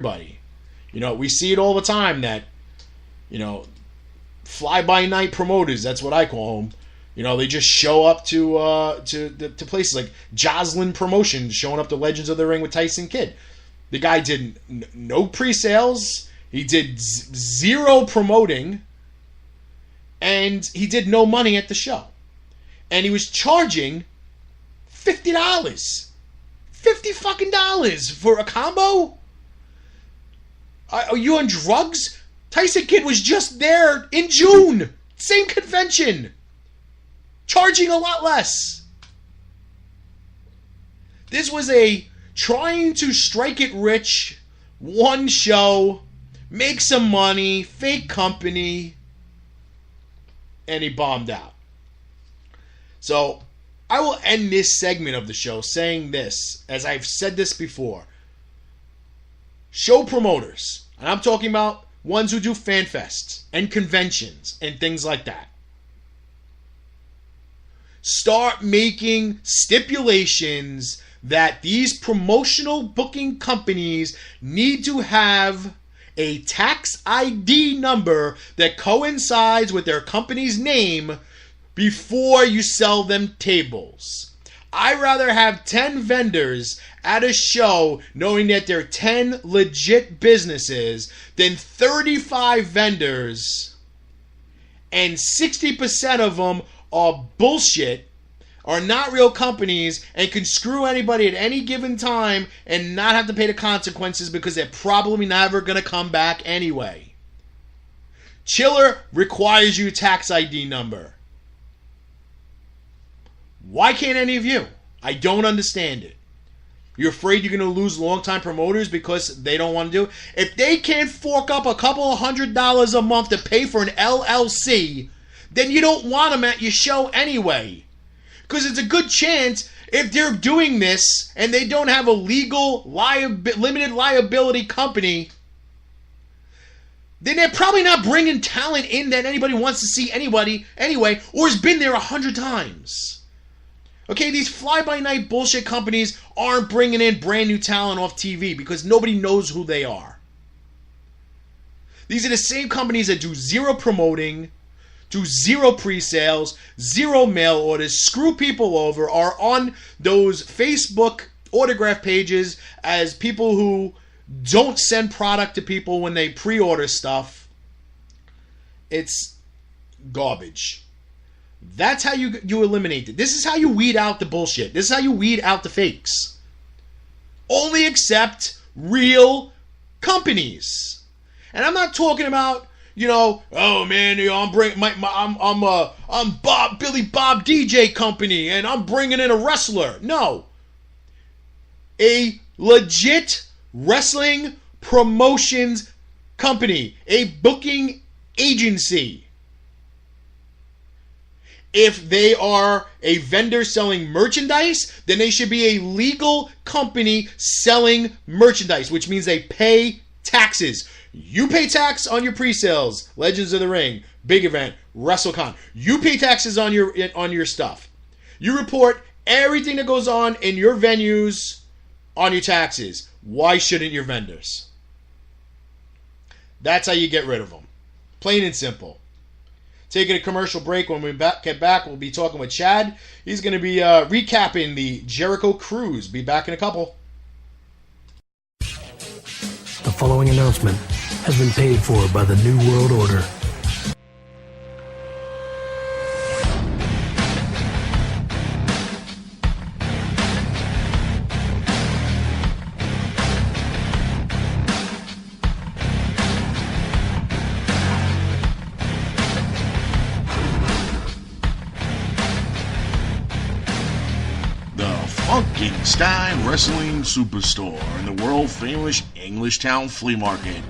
everybody. We see it all the time that, you know, fly-by-night promoters, that's what I call them. They just show up to places like Joslin Promotions, showing up to Legends of the Ring with Tyson Kidd. The guy did no pre-sales. He did zero promoting. And he did no money at the show. And he was charging $50. $50 fucking dollars for a combo? Are you on drugs? Tyson Kidd was just there in June. Same convention. Charging a lot less. This was a trying to strike it rich, one show, make some money, fake company, and he bombed out. So, I will end this segment of the show saying this, as I've said this before. Show promoters, and I'm talking about ones who do fan fests and conventions and things like that, start making stipulations that these promotional booking companies need to have a tax ID number that coincides with their company's name before you sell them tables. I'd rather have 10 vendors at a show knowing that they're 10 legit businesses than 35 vendors and 60% of them are bullshit, are not real companies, and can screw anybody at any given time and not have to pay the consequences because they're probably never going to come back anyway. Chiller requires you a tax ID number. Why can't any of you? I don't understand it. You're afraid you're going to lose longtime promoters because they don't want to do it? If they can't fork up a couple of $100s a month to pay for an LLC, then you don't want them at your show anyway. Because it's a good chance if they're doing this and they don't have a legal limited liability company, then they're probably not bringing talent in that anybody wants to see anybody anyway, or has been there 100 times. Okay, these fly-by-night bullshit companies aren't bringing in brand new talent off TV because nobody knows who they are. These are the same companies that do zero promoting, do zero pre-sales, zero mail orders, screw people over, are on those Facebook autograph pages as people who don't send product to people when they pre-order stuff. It's garbage. That's how you eliminate it. This is how you weed out the bullshit. This is how you weed out the fakes. Only accept real companies. And I'm not talking about, oh man, I'm Billy Bob DJ company and I'm bringing in a wrestler. No. A legit wrestling promotions company, a booking agency. If they are a vendor selling merchandise, then they should be a legal company selling merchandise, which means they pay taxes. You pay tax on your pre-sales, Legends of the Ring, big event, WrestleCon. You pay taxes on your stuff. You report everything that goes on in your venues on your taxes. Why shouldn't your vendors? That's how you get rid of them. Plain and simple. Taking a commercial break. When we get back, we'll be talking with Chad. He's going to be recapping the Jericho Cruise. Be back in a couple. The following announcement has been paid for by the New World Order. Frankenstein Wrestling Superstore in the world-famous Englishtown Flea Market.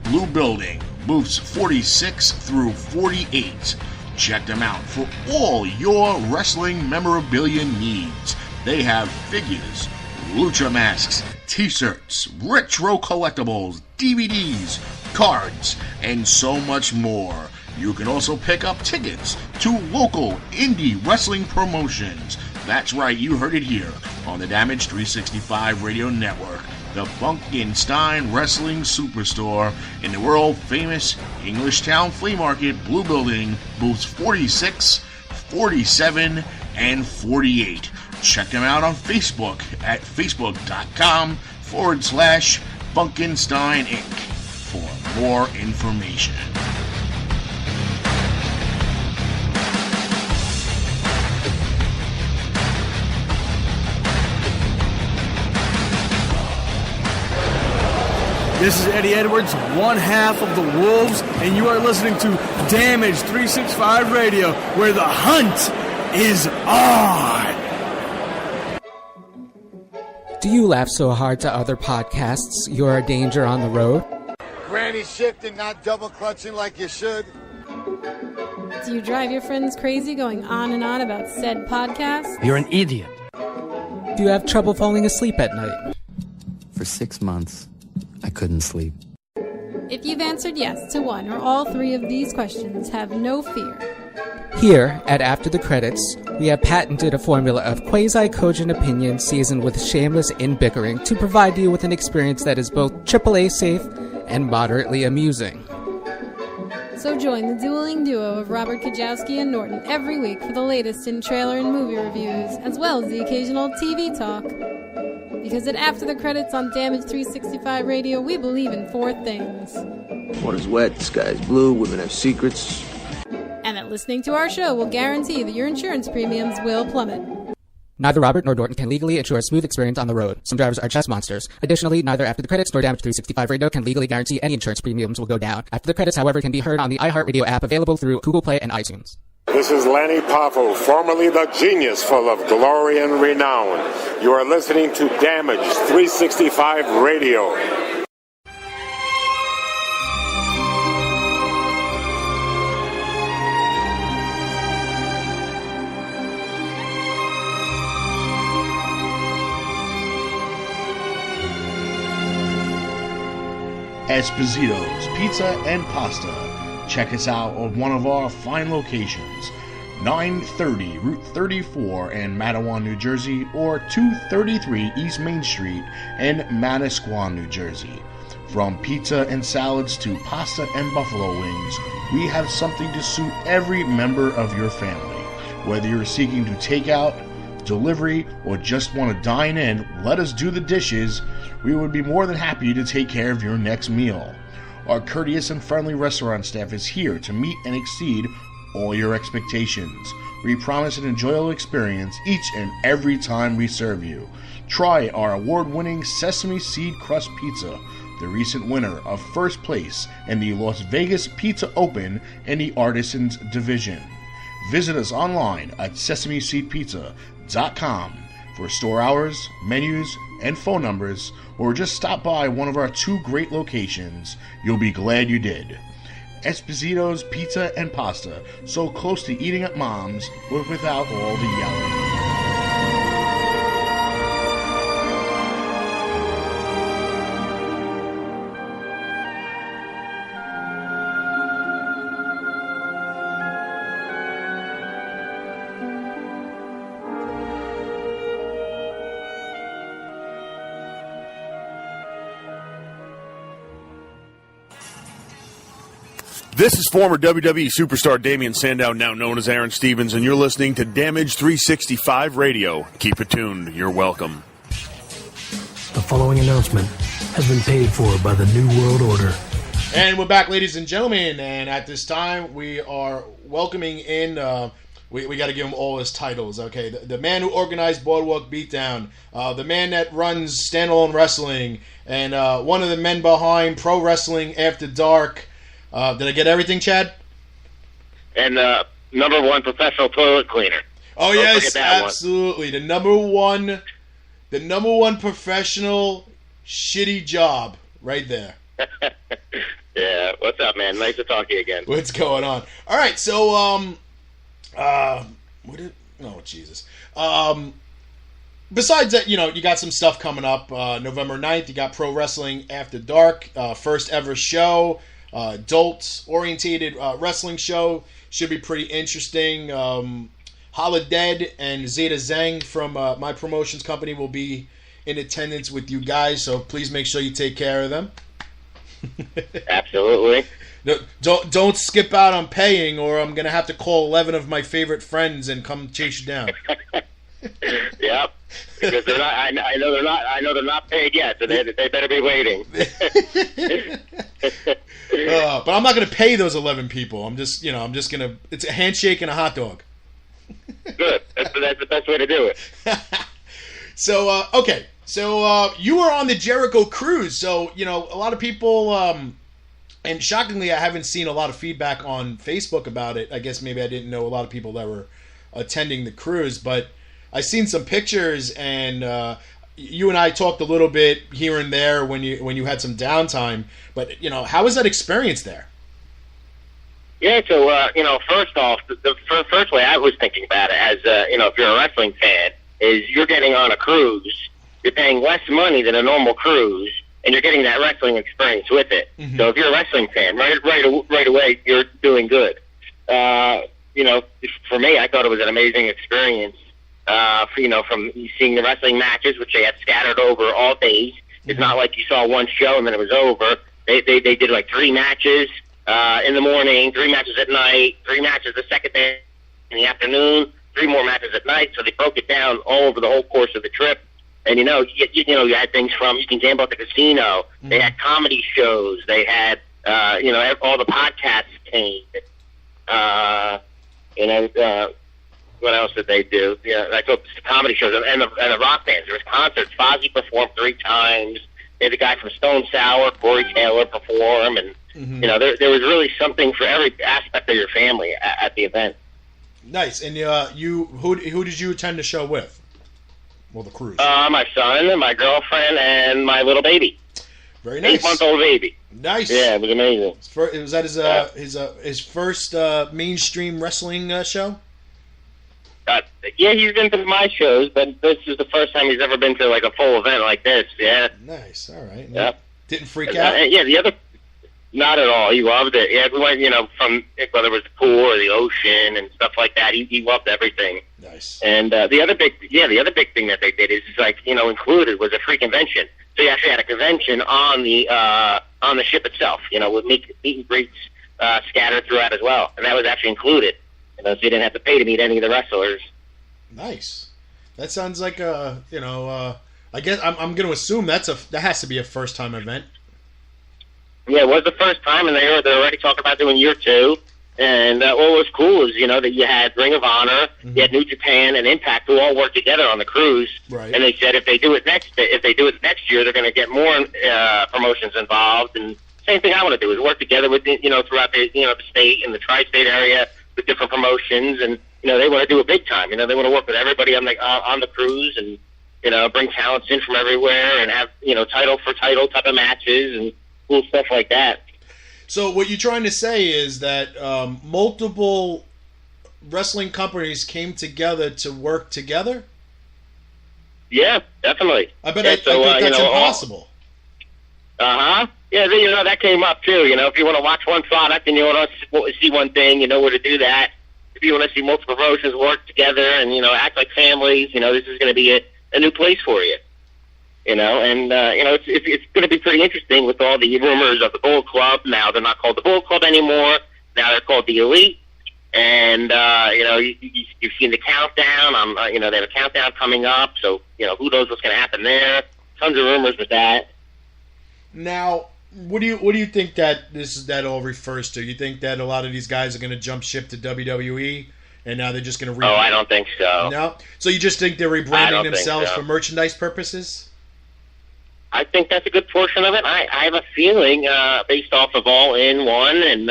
Blue Building, booths 46 through 48. Check them out for all your wrestling memorabilia needs. They have figures, lucha masks, t-shirts, retro collectibles, DVDs, cards, and so much more. You can also pick up tickets to local indie wrestling promotions. That's right, you heard it here on the Damage 365 Radio Network. the Funkenstein Wrestling Superstore in the world-famous Englishtown Flea Market, Blue Building, booths 46, 47, and 48. Check them out on Facebook at facebook.com/Funkenstein Inc. for more information. This is Eddie Edwards, one half of the Wolves, and you are listening to Damage 365 Radio, where the hunt is on. Do you laugh so hard to other podcasts you're a danger on the road? Granny shifting, not double clutching like you should. Do you drive your friends crazy going on and on about said podcast? You're an idiot. Do you have trouble falling asleep at night? For 6 months, I couldn't sleep. If you've answered yes to one or all three of these questions, have no fear. Here, at After the Credits, we have patented a formula of quasi-cogent opinion seasoned with shameless in-bickering to provide you with an experience that is both AAA safe and moderately amusing. So join the dueling duo of Robert Kajowski and Norton every week for the latest in trailer and movie reviews, as well as the occasional TV talk. Because at After the Credits on Damage 365 Radio, we believe in four things. Water's wet, the sky's blue, women have secrets. And that listening to our show will guarantee that your insurance premiums will plummet. Neither Robert nor Norton can legally ensure a smooth experience on the road. Some drivers are just monsters. Additionally, neither After the Credits nor Damage 365 Radio can legally guarantee any insurance premiums will go down. After the Credits, however, can be heard on the iHeartRadio app available through Google Play and iTunes. This is Lanny Poffo, formerly the genius full of glory and renown. You are listening to Damage 365 Radio. Esposito's Pizza and Pasta. Check us out on one of our fine locations, 930 Route 34 in Matawan, New Jersey, or 233 East Main Street in Manasquan, New Jersey. From pizza and salads to pasta and buffalo wings, we have something to suit every member of your family. Whether you're seeking to take out, delivery, or just want to dine in, let us do the dishes. We would be more than happy to take care of your next meal. Our courteous and friendly restaurant staff is here to meet and exceed all your expectations. We promise an enjoyable experience each and every time we serve you. Try our award-winning sesame seed crust pizza, the recent winner of first place in the Las Vegas Pizza Open in the Artisans Division. Visit us online at sesameseedpizza.com for store hours, menus, and phone numbers, or just stop by one of our two great locations. You'll be glad you did. Esposito's Pizza and Pasta, so close to eating at Mom's, but without all the yelling. This is former WWE superstar Damian Sandow, now known as Aaron Stevens, and you're listening to Damage 365 Radio. Keep it tuned. You're welcome. The following announcement has been paid for by the New World Order. And we're back, ladies and gentlemen, and at this time we are welcoming in, we got to give him all his titles, okay? The man who organized Boardwalk Beatdown, the man that runs Standalone Wrestling, and one of the men behind Pro Wrestling After Dark. Did I get everything, Chad? And number one professional toilet cleaner. Oh, yes, absolutely. The number one professional shitty job right there. Yeah, what's up, man? Nice to talk to you again. What's going on? All right, so besides that, you got some stuff coming up. November 9th, you got Pro Wrestling After Dark, first ever show. Adult-orientated wrestling show. Should be pretty interesting. Holodead and Zeta Zhang from my promotions company will be in attendance with you guys, so please make sure you take care of them. Absolutely. No, don't skip out on paying, or I'm gonna have to call 11 of my favorite friends and come chase you down. Yep. Because they're not. I know they're not. I know they're not paid yet, so they better be waiting. But I'm not gonna pay those 11 people. I'm just gonna. It's a handshake and a hot dog. Good. That's the best way to do it. So okay. So you were on the Jericho Cruise. So a lot of people. And shockingly, I haven't seen a lot of feedback on Facebook about it. I guess maybe I didn't know a lot of people that were attending the cruise, but I seen some pictures, and you and I talked a little bit here and there when you had some downtime. But how was that experience there? Yeah, so first off, the first way I was thinking about it, as if you're a wrestling fan, is you're getting on a cruise, you're paying less money than a normal cruise, and you're getting that wrestling experience with it. Mm-hmm. So if you're a wrestling fan, right away, you're doing good. For me, I thought it was an amazing experience. From seeing the wrestling matches, which they had scattered over all days. It's not like you saw one show and then it was over. They did like 3 matches in the morning, 3 matches at night, 3 matches the second day in the afternoon, 3 more matches at night. So they broke it down all over the whole course of the trip. And you had things from, you can gamble at the casino. Mm-hmm. They had comedy shows. They had all the podcasts came. What else did they do? Yeah, I took the comedy shows and the rock bands. There was concerts. Fozzy performed 3 times. They had the guy from Stone Sour, Corey Taylor, perform, and there was really something for every aspect of your family at the event. Nice. And who did you attend the show with? Well, the cruise. My son, my girlfriend, and my little baby. Very nice. 8-month-old baby. Nice. Yeah, it was amazing. Was that his first mainstream wrestling show? Yeah, he's been to my shows, but this is the first time he's ever been to like a full event like this. Yeah. Nice. All right. Yeah. Didn't freak out? Not at all. He loved it. Yeah, we went, from whether it was the pool or the ocean and stuff like that. He loved everything. Nice. And the other big thing that they did is included was a free convention. So you actually had a convention on the ship itself. With meet and greets scattered throughout as well, and that was actually included. So you didn't have to pay to meet any of the wrestlers. Nice. That sounds like I guess I'm going to assume that has to be a first time event. Yeah, it was the first time, and they're already talking about doing year 2. And what was cool is that you had Ring of Honor, you had New Japan, and Impact who all worked together on the cruise. Right. And they said if they do it next year, they're going to get more promotions involved. And same thing I want to do is work together with throughout the state and the tri-state area with different promotions, and they want to do it big time. They want to work with everybody on the cruise, and bring talents in from everywhere, and have title for title type of matches and cool stuff like that. So what you're trying to say is that multiple wrestling companies came together to work together? Yeah, definitely. I think that's impossible. Yeah, that came up too. If you want to watch one product and you want to see one thing, you know where to do that. If you want to see multiple promotions work together and act like families, this is going to be a new place for you. It's going to be pretty interesting with all the rumors of the Bullet Club. Now they're not called the Bullet Club anymore. Now they're called the Elite. And you've seen the countdown. They have a countdown coming up. So who knows what's going to happen there? Tons of rumors with that. Now, what do you think that all refers to? You think that a lot of these guys are going to jump ship to WWE, and now they're just going to? Oh, I don't think so. No, so you just think they're rebranding themselves for merchandise purposes? I think that's a good portion of it. I have a feeling, based off of All In 1 and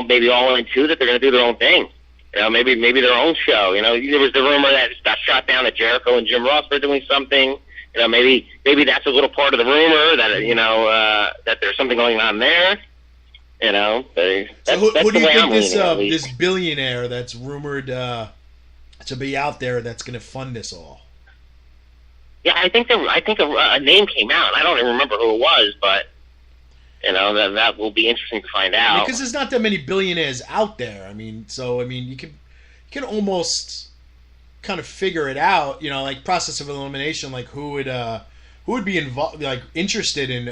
maybe All In 2, that they're going to do their own thing. Maybe their own show. There was the rumor that got shot down that Jericho and Jim Ross were doing something. Maybe that's a little part of the rumor that that there's something going on there. So who do you think this billionaire that's rumored to be out there that's going to fund this all? Yeah, I think a name came out. I don't even remember who it was, but that will be interesting to find out. Because there's not that many billionaires out there. You can almost kind of figure it out, like process of elimination, like who would be involved, like interested in